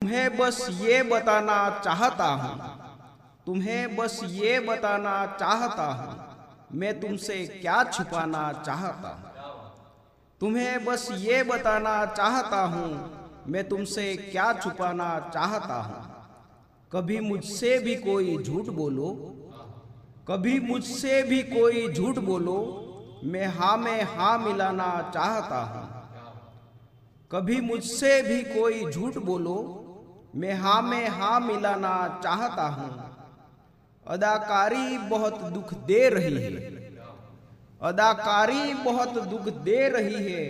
तुम्हें बस ये बताना चाहता हूँ, तुम्हें बस ये बताना चाहता हूँ, मैं तुमसे क्या छुपाना चाहता हूँ। तुम्हें बस ये बताना चाहता हूँ, मैं तुमसे क्या छुपाना चाहता हूँ। कभी मुझसे भी कोई झूठ बोलो, कभी मुझसे भी कोई झूठ बोलो, मैं हाँ में हाँ मिलाना चाहता हूँ। कभी मुझसे भी कोई झूठ बोलो, मैं हाँ में हाँ मिलाना चाहता हूँ। अदाकारी बहुत दुख दे रही है, अदाकारी बहुत दुख दे रही है,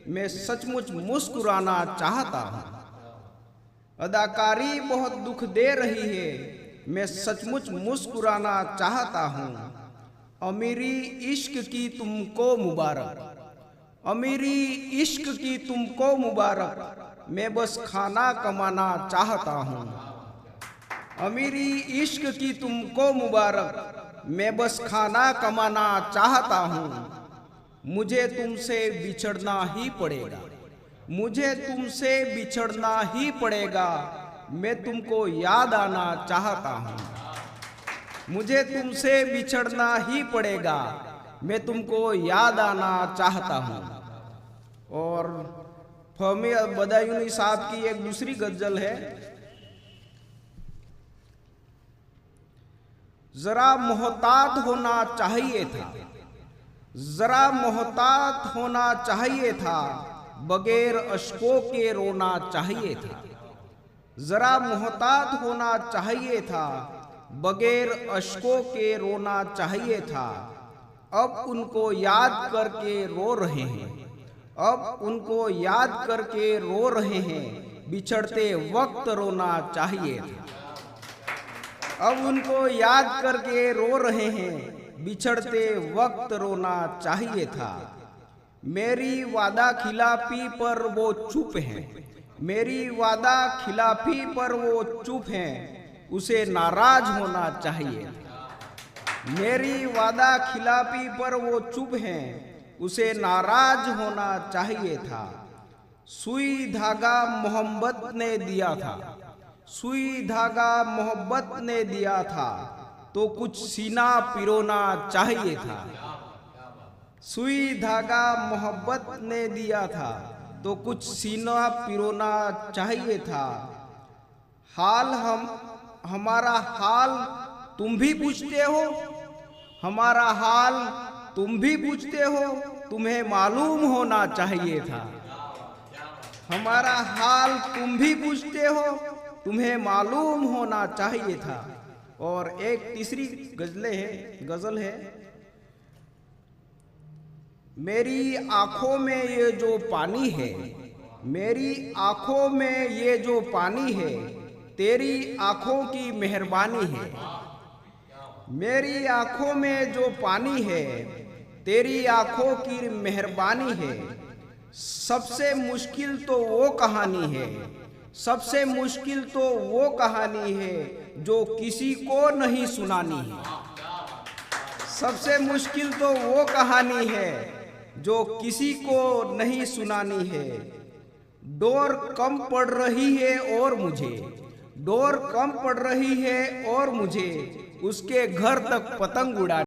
मैं सचमुच मुस्कुराना चाहता हूँ। अदाकारी बहुत दुख दे रही है, मैं सचमुच मुस्कुराना चाहता हूँ। अमीरी इश्क की तुमको मुबारक, अमीरी इश्क की तुमको मुबारक, मैं बस खाना कमाना चाहता हूँ। अमीरी इश्क की तुमको मुबारक, मैं बस खाना कमाना चाहता हूँ। मुझे तुमसे बिछड़ना ही पड़ेगा, मुझे तुमसे बिछड़ना ही पड़ेगा, मैं तुमको याद आना चाहता हूँ। मुझे तुमसे बिछड़ना ही पड़ेगा, मैं तुमको याद आना चाहता हूँ। और फहमी बदायूनी साहब की एक दूसरी गजल है। जरा मोहतात होना चाहिए था, जरा मोहतात होना चाहिए था, बगैर अश्कों के रोना चाहिए था। जरा मोहतात होना चाहिए था, बगैर अश्कों के रोना चाहिए था। अब उनको याद करके रो रहे हैं, अब उनको याद करके रो रहे हैं, बिछड़ते वक्त रोना चाहिए था। अब उनको याद करके रो रहे हैं, बिछड़ते वक्त रोना चाहिए था। मेरी वादा खिलाफी पर वो चुप हैं, मेरी वादा खिलाफी पर वो चुप हैं, उसे नाराज होना चाहिए। मेरी वादा खिलाफी पर वो चुप हैं, उसे नाराज होना चाहिए था। सुई धागा मोहब्बत ने दिया था, सुई धागा मोहब्बत ने दिया था, तो कुछ सीना पिरोना चाहिए था। सुई धागा मोहब्बत ने दिया था, तो कुछ सीना पिरोना चाहिए था। हाल हमारा हाल तुम भी पूछते हो, हमारा हाल तुम भी पूछते हो, तुम्हें मालूम होना चाहिए था। हमारा हाल तुम भी पूछते हो, तुम्हें मालूम होना चाहिए था। और एक तीसरी गजल है। मेरी आंखों में ये जो पानी है, मेरी आंखों में ये जो पानी है, तेरी आंखों की मेहरबानी है। मेरी आंखों में जो पानी है, तेरी आंखों की मेहरबानी है। सबसे मुश्किल तो वो कहानी है, सबसे मुश्किल तो वो कहानी है, जो किसी को नहीं सुनानी है। सबसे मुश्किल तो वो कहानी है, जो किसी को नहीं सुनानी है। डोर कम पड़ रही है और मुझे, डोर कम पड़ रही है और मुझे, उसके घर तक पतंग उड़ानी।